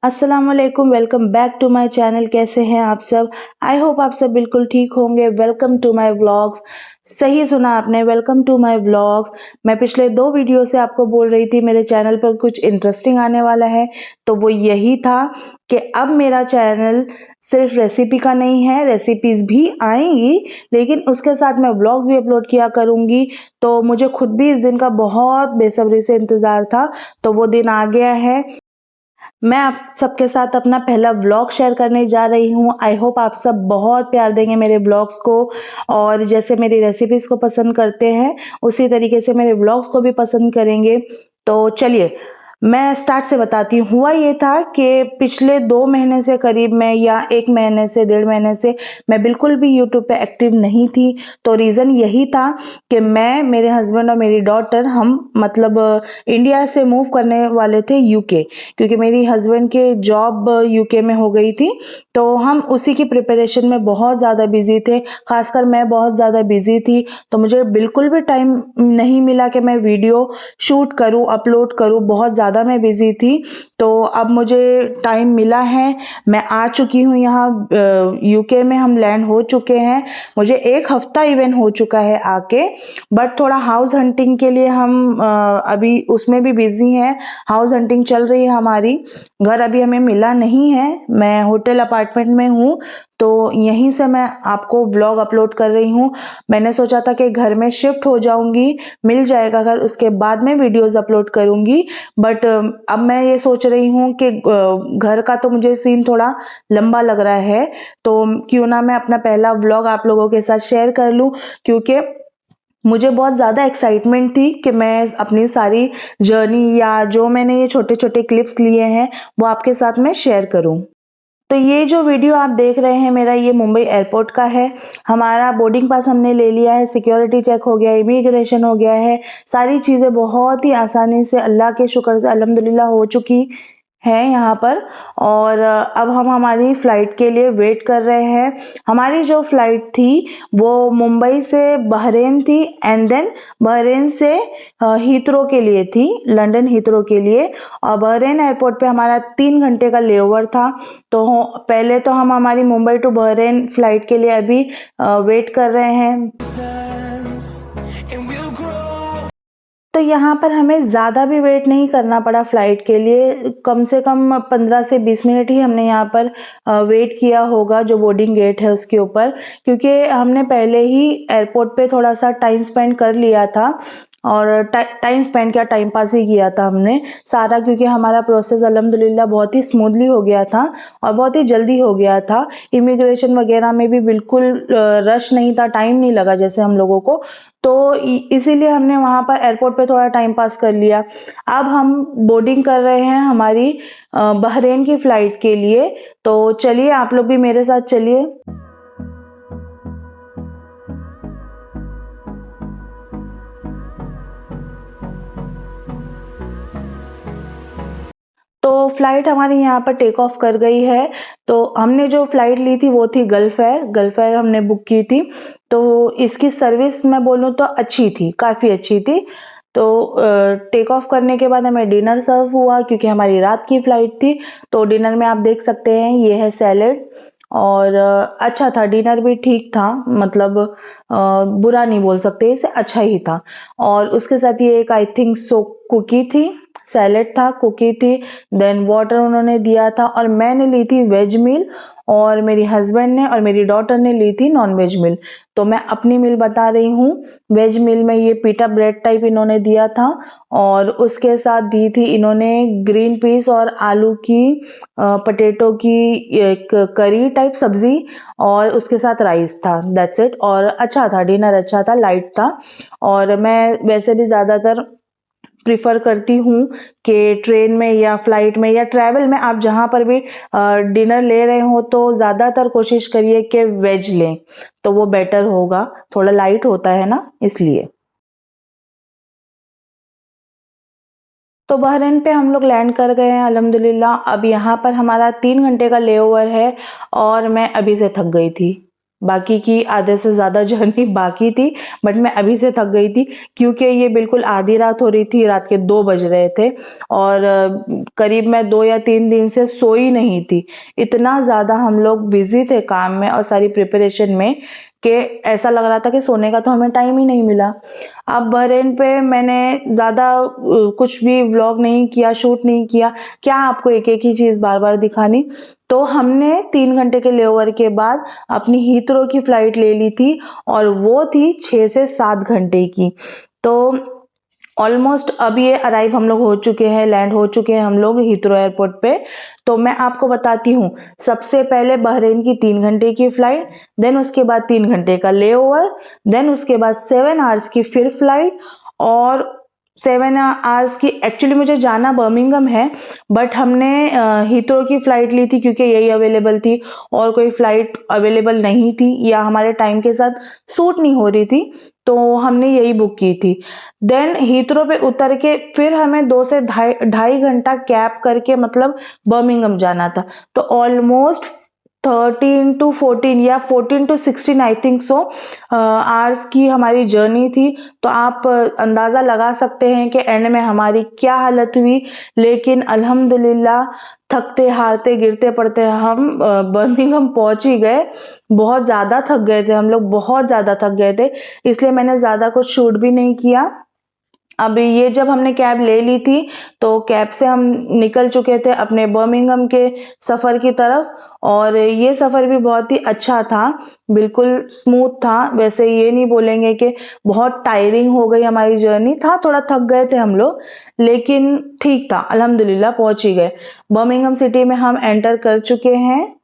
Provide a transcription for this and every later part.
अस्सलाम वालेकुम, welcome back to my channel. कैसे हैं आप सब? आई होप आप सब बिल्कुल ठीक होंगे। Welcome to my vlogs. सही सुना आपने, वेलकम टू माय व्लॉग्स। मैं पिछले 2 वीडियो से आपको बोल रही थी मेरे चैनल पर कुछ इंटरेस्टिंग आने वाला है, तो वो यही था कि अब मेरा चैनल सिर्फ रेसिपी का नहीं है, रेसिपीज़ भी आएंगी, लेकिन उसके साथ मैं व्लॉग्स भी अपलोड किया करूँगी। तो मुझे खुद भी इस दिन का बहुत बेसब्री से इंतज़ार था, तो वो दिन आ गया है। मैं आप सबके साथ अपना पहला व्लॉग शेयर करने जा रही हूँ। आई होप आप सब बहुत प्यार देंगे मेरे व्लॉग्स को, और जैसे मेरी रेसिपीज़ को पसंद करते हैं उसी तरीके से मेरे व्लॉग्स को भी पसंद करेंगे। तो चलिए मैं स्टार्ट से बताती हूँ। हुआ ये था कि पिछले 2 महीने से करीब मैं, या 1 महीने से 1.5 महीने से मैं बिल्कुल भी यूट्यूब पे एक्टिव नहीं थी। तो रीज़न यही था कि मैं, मेरे हस्बैंड और मेरी डॉटर, हम मतलब इंडिया से मूव करने वाले थे यूके, क्योंकि मेरी हस्बैंड के जॉब यूके में हो गई थी। तो हम उसी की प्रिपरेशन में बहुत ज़्यादा बिजी थे, खासकर मैं बहुत ज़्यादा बिजी थी। तो मुझे बिल्कुल भी टाइम नहीं मिला कि मैं वीडियो शूट करूं, अपलोड करूं। बहुत ज़्यादा मैं बिजी थी। तो अब मुझे टाइम मिला है, मैं आ चुकी हूँ यहाँ यूके में। हम लैंड हो चुके हैं, मुझे 1 हफ्ता इवन हो चुका है आके। बट थोड़ा हाउस हंटिंग के लिए हम अभी उसमें भी बिजी हैं। हाउस हंटिंग चल रही है हमारी। घर अभी हमें मिला नहीं है, मैं होटल अपार्टमेंट में हूँ, तो यहीं से मैं आपको व्लॉग अपलोड कर रही हूँ। मैंने सोचा था कि घर में शिफ्ट हो जाऊंगी, मिल जाएगा घर, उसके बाद में वीडियोस अपलोड करूंगी। बट अब मैं ये सोच रही हूँ कि घर का तो मुझे सीन थोड़ा लंबा लग रहा है, तो क्यों ना मैं अपना पहला व्लॉग आप लोगों के साथ शेयर कर लूँ, क्योंकि मुझे बहुत ज़्यादा एक्साइटमेंट थी कि मैं अपनी सारी जर्नी, या जो मैंने ये छोटे-छोटे क्लिप्स लिए हैं, वो आपके साथ मैं शेयर करूं। तो ये जो वीडियो आप देख रहे हैं मेरा, ये मुंबई एयरपोर्ट का है। हमारा बोर्डिंग पास हमने ले लिया है, सिक्योरिटी चेक हो गया, इमिग्रेशन हो गया है। सारी चीज़ें बहुत ही आसानी से, अल्लाह के शुक्र से अल्हम्दुलिल्लाह हो चुकी है यहाँ पर। और अब हम हमारी फ़्लाइट के लिए वेट कर रहे हैं। हमारी जो फ़्लाइट थी वो मुंबई से बहरेन थी, एंड देन बहरेन से हीथ्रो के लिए थी, लंदन हीथ्रो के लिए। और बहरेन एयरपोर्ट पे हमारा 3 घंटे का लेओवर था। तो पहले तो हम हमारी मुंबई टू बहरेन फ़्लाइट के लिए अभी वेट कर रहे हैं। तो यहाँ पर हमें ज़्यादा भी वेट नहीं करना पड़ा फ़्लाइट के लिए। कम से कम 15 से 20 मिनट ही हमने यहाँ पर वेट किया होगा, जो बोर्डिंग गेट है उसके ऊपर, क्योंकि हमने पहले ही एयरपोर्ट पे थोड़ा सा टाइम स्पेंड कर लिया था। और टाइम स्पेंड क्या, टाइम पास ही किया था हमने सारा, क्योंकि हमारा प्रोसेस अल्हम्दुलिल्लाह बहुत ही स्मूथली हो गया था और बहुत ही जल्दी हो गया था। इमिग्रेशन वगैरह में भी बिल्कुल रश नहीं था, टाइम नहीं लगा जैसे हम लोगों को। तो इसीलिए हमने वहाँ पर एयरपोर्ट पे थोड़ा टाइम पास कर लिया। अब हम बोर्डिंग कर रहे हैं हमारी बहरेन की फ़्लाइट के लिए। तो चलिए आप लोग भी मेरे साथ चलिए। तो फ़्लाइट हमारी यहाँ पर टेक ऑफ कर गई है। तो हमने जो फ़्लाइट ली थी वो थी गल्फ़ एयर, गल्फ़ एयर हमने बुक की थी। तो इसकी सर्विस मैं बोलूँ तो अच्छी थी, काफ़ी अच्छी थी। तो टेक ऑफ करने के बाद हमें डिनर सर्व हुआ, क्योंकि हमारी रात की फ़्लाइट थी। तो डिनर में आप देख सकते हैं, ये है सैलेड, और अच्छा था, डिनर भी ठीक था, मतलब बुरा नहीं बोल सकते, इसे अच्छा ही था। और उसके साथ ये एक आई थिंक सो कुकी थी, सैलेड था, कुकी थी, देन वाटर उन्होंने दिया था। और मैंने ली थी वेज मील, और मेरी हस्बैंड ने और मेरी डॉटर ने ली थी नॉन वेज मील। तो मैं अपनी मील बता रही हूँ। वेज मील में ये पीटा ब्रेड टाइप इन्होंने दिया था, और उसके साथ दी थी इन्होंने ग्रीन पीस और आलू की, पटेटो की एक करी टाइप सब्जी, और उसके साथ राइस था। That's it. और अच्छा था, डिनर अच्छा था, लाइट था। और मैं वैसे भी ज़्यादातर प्रिफ़र करती हूँ कि ट्रेन में या फ्लाइट में या ट्रैवल में आप जहाँ पर भी डिनर ले रहे हो, तो ज़्यादातर कोशिश करिए कि वेज लें, तो वो बेटर होगा। थोड़ा लाइट होता है ना, इसलिए। तो बहरीन पे हम लोग लैंड कर गए हैं अल्हम्दुलिल्लाह। अब यहाँ पर हमारा 3 घंटे का लेओवर है, और मैं अभी से थक गई थी। बाकी की आधे से ज़्यादा जर्नी बाकी थी, बट मैं अभी से थक गई थी क्योंकि ये बिल्कुल आधी रात हो रही थी, रात के 2 बज रहे थे और करीब मैं 2 या 3 दिन से सोई नहीं थी। इतना ज़्यादा हम लोग बिज़ी थे काम में और सारी प्रिपरेशन में कि ऐसा लग रहा था कि सोने का तो हमें टाइम ही नहीं मिला। अब बहरीन पे मैंने ज़्यादा कुछ भी व्लॉग नहीं किया, शूट नहीं किया, क्या आपको एक-एक ही चीज़ बार-बार दिखानी। तो हमने 3 घंटे के लेओवर के बाद अपनी हीथ्रो की फ्लाइट ले ली थी और वो थी 6 से 7 घंटे की। तो ऑलमोस्ट अब ये अराइव हम लोग हो चुके हैं, लैंड हो चुके हैं हम लोग हीथ्रो एयरपोर्ट पे। तो मैं आपको बताती हूँ, सबसे पहले बहरीन की 3 घंटे की फ्लाइट, देन उसके बाद 3 घंटे का लेओवर, देन उसके बाद 7 आवर्स की फिर फ्लाइट और 7 आवर्स की एक्चुअली मुझे जाना बर्मिंघम है, बट हमने हीथ्रो की फ्लाइट ली थी क्योंकि यही अवेलेबल थी और कोई फ्लाइट अवेलेबल नहीं थी या हमारे टाइम के साथ सूट नहीं हो रही थी, तो हमने यही बुक की थी। देन हीथ्रो पे उतर के फिर हमें 2 से ढाई घंटा कैब करके मतलब बर्मिंघम जाना था। तो ऑलमोस्ट 13 टू 14 या 14 to 16 I think so hours की हमारी जर्नी थी। तो आप अंदाज़ा लगा सकते हैं कि एंड में हमारी क्या हालत हुई, लेकिन अल्हम्दुलिल्लाह थकते हारते गिरते पड़ते हम बर्मिंघम पहुंच ही गए। बहुत ज़्यादा थक गए थे हम लोग, बहुत ज़्यादा थक गए थे, इसलिए मैंने ज़्यादा कुछ शूट भी नहीं किया। अब ये जब हमने कैब ले ली थी तो कैब से हम निकल चुके थे अपने बर्मिंघम के सफ़र की तरफ और ये सफ़र भी बहुत ही अच्छा था, बिल्कुल स्मूथ था। वैसे ये नहीं बोलेंगे कि बहुत टायरिंग हो गई हमारी जर्नी, था थोड़ा थक गए थे हम लोग, लेकिन ठीक था, अल्हम्दुलिल्लाह पहुंच ही गए। बर्मिंघम सिटी में हम एंटर कर चुके हैं।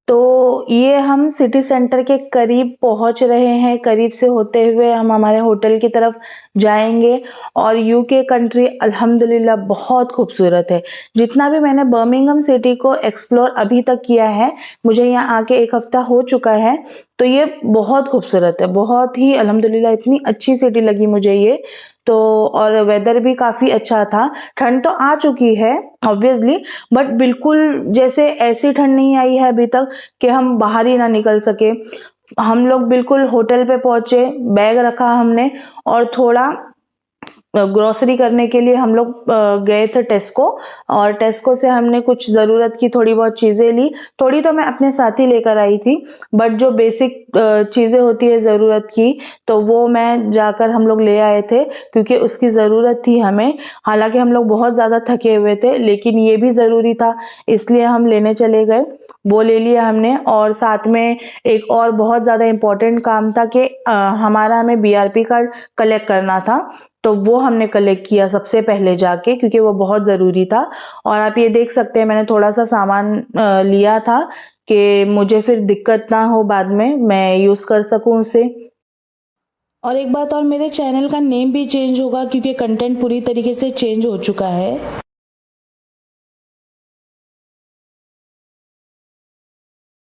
तो ये हम सिटी सेंटर के करीब पहुंच रहे हैं, करीब से होते हुए हम हमारे होटल की तरफ जाएंगे और यूके कंट्री अल्हम्दुलिल्लाह बहुत खूबसूरत है। जितना भी मैंने बर्मिंघम सिटी को एक्सप्लोर अभी तक किया है, मुझे यहाँ आके 1 हफ्ता हो चुका है, तो ये बहुत खूबसूरत है, बहुत ही अल्हम्दुलिल्लाह इतनी अच्छी सिटी लगी मुझे ये। तो और वेदर भी काफ़ी अच्छा था, ठंड तो आ चुकी है ऑब्वियसली, बट बिल्कुल जैसे ऐसी ठंड नहीं आई है अभी तक कि हम बाहर ही ना निकल सके। हम लोग बिल्कुल होटल पे पहुंचे, बैग रखा हमने और थोड़ा ग्रोसरी करने के लिए हम लोग गए थे टेस्को और टेस्को से हमने कुछ ज़रूरत की थोड़ी बहुत चीज़ें ली। थोड़ी तो मैं अपने साथ ही लेकर आई थी, बट जो बेसिक चीज़ें होती है ज़रूरत की, तो वो मैं जाकर हम लोग ले आए थे क्योंकि उसकी ज़रूरत थी हमें। हालांकि हम लोग बहुत ज़्यादा थके हुए थे, लेकिन ये भी ज़रूरी था, इसलिए हम लेने चले गए। वो ले लिया हमने और साथ में एक और बहुत ज़्यादा इम्पोर्टेंट काम था कि हमारा हमें बीआरपी कार्ड कलेक्ट करना था, तो वो हमने कलेक्ट किया सबसे पहले जाके क्योंकि वो बहुत ज़रूरी था। और आप ये देख सकते हैं मैंने थोड़ा सा सामान लिया था कि मुझे फिर दिक्कत ना हो, बाद में मैं यूज़ कर सकूं उसे। और एक बात और, मेरे चैनल का नेम भी चेंज होगा क्योंकि कंटेंट पूरी तरीके से चेंज हो चुका है।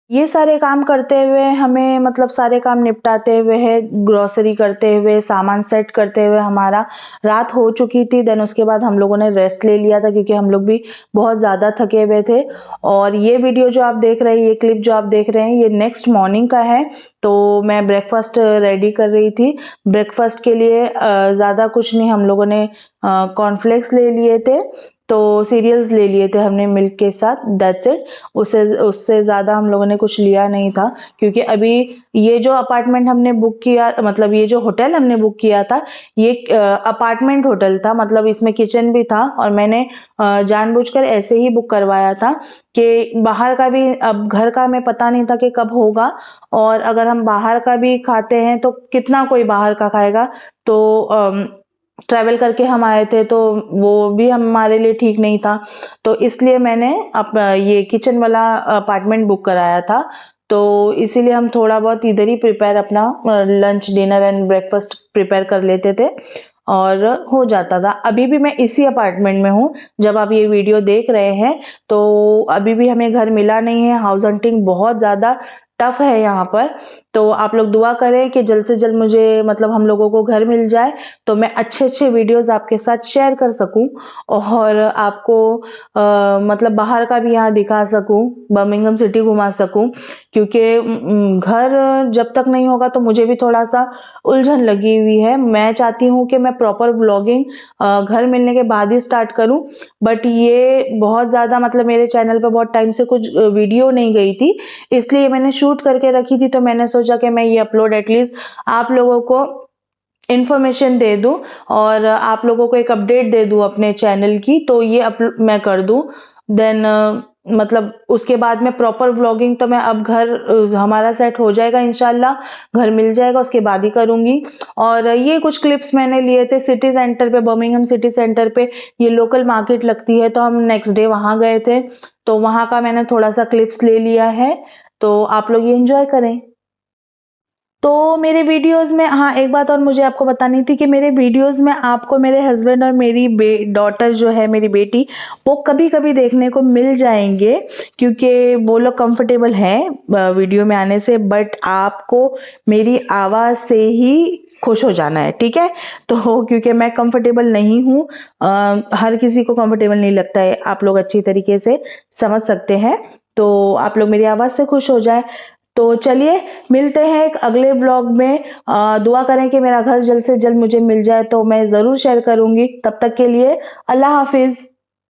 ये सारे काम करते हुए हमें मतलब सारे काम निपटाते हुए है, ग्रोसरी करते हुए, सामान सेट करते हुए हमारा रात हो चुकी थी। देन उसके बाद हम लोगों ने रेस्ट ले लिया था क्योंकि हम लोग भी बहुत ज़्यादा थके हुए थे। और ये वीडियो जो आप देख रहे हैं, ये क्लिप जो आप देख रहे हैं, ये नेक्स्ट मॉर्निंग का है। तो मैं ब्रेकफास्ट रेडी कर रही थी। ब्रेकफास्ट के लिए ज़्यादा कुछ नहीं, हम लोगों ने कॉर्नफ्लेक्स ले लिए थे, तो सीरियल्स ले लिए थे हमने मिल्क के साथ, दैट्स इट। उससे उससे ज़्यादा हम लोगों ने कुछ लिया नहीं था क्योंकि अभी ये जो अपार्टमेंट हमने बुक किया, मतलब ये जो होटल हमने बुक किया था, ये अपार्टमेंट होटल था, मतलब इसमें किचन भी था और मैंने जानबूझकर ऐसे ही बुक करवाया था कि बाहर का भी, अब घर का हमें पता नहीं था कि कब होगा, और अगर हम बाहर का भी खाते हैं तो कितना कोई बाहर का खाएगा। तो ट्रैवल करके हम आए थे तो वो भी हमारे लिए ठीक नहीं था, तो इसलिए मैंने ये किचन वाला अपार्टमेंट बुक कराया था। तो इसीलिए हम थोड़ा बहुत इधर ही प्रिपेयर अपना lunch dinner and breakfast prepare कर लेते थे और हो जाता था। अभी भी मैं इसी अपार्टमेंट में हूँ जब आप ये वीडियो देख रहे हैं, तो अभी भी हमें घर मिला नहीं है। हाउस हंटिंग बहुत ज़्यादा टफ है यहाँ पर। तो आप लोग दुआ करें कि जल्द से जल्द मुझे मतलब हम लोगों को घर मिल जाए, तो मैं अच्छे वीडियोस आपके साथ शेयर कर सकूं और आपको मतलब बाहर का भी यहाँ दिखा सकूं, बर्मिंघम सिटी घुमा सकूं। क्योंकि घर जब तक नहीं होगा तो मुझे भी थोड़ा सा उलझन लगी हुई है। मैं चाहती हूँ कि मैं प्रॉपर व्लॉगिंग घर मिलने के बाद ही स्टार्ट करूं, बट ये बहुत ज़्यादा मतलब मेरे चैनल पे बहुत टाइम से कुछ वीडियो नहीं गई थी, इसलिए मैंने शूट करके रखी थी। तो मैंने सोचा कि मैं ये अपलोड एटलीस्ट आप लोगों को इन्फॉर्मेशन दे दूं और आप लोगों को एक अपडेट दे दूं अपने चैनल की, तो ये मैं कर दूं। देन मतलब उसके बाद में प्रॉपर व्लॉगिंग तो मैं अब घर हमारा सेट हो जाएगा इंशाल्लाह, घर मिल जाएगा उसके बाद ही करूंगी। और ये कुछ क्लिप्स मैंने लिए थे सिटी सेंटर पे, बर्मिंघम सिटी सेंटर पे ये लोकल मार्केट लगती है, तो हम नेक्स्ट डे वहां गए थे, तो वहां का मैंने थोड़ा सा क्लिप्स ले लिया है, तो आप लोग ये एंजॉय करें। तो मेरे वीडियोस में हाँ, एक बात और मुझे आपको बतानी थी कि मेरे वीडियोस में आपको मेरे हस्बैंड और मेरी डॉटर जो है, मेरी बेटी, वो कभी कभी देखने को मिल जाएंगे, क्योंकि वो लोग कंफर्टेबल हैं वीडियो में आने से, बट आपको मेरी आवाज़ से ही खुश हो जाना है, ठीक है। तो क्योंकि मैं कंफर्टेबल नहीं हूँ, हर किसी को कंफर्टेबल नहीं लगता है, आप लोग अच्छी तरीके से समझ सकते हैं। तो आप लोग मेरी आवाज़ से खुश हो जाए। तो चलिए मिलते हैं एक अगले ब्लॉग में। दुआ करें कि मेरा घर जल्द से जल्द मुझे मिल जाए, तो मैं ज़रूर शेयर करूंगी। तब तक के लिए अल्लाह हाफिज़।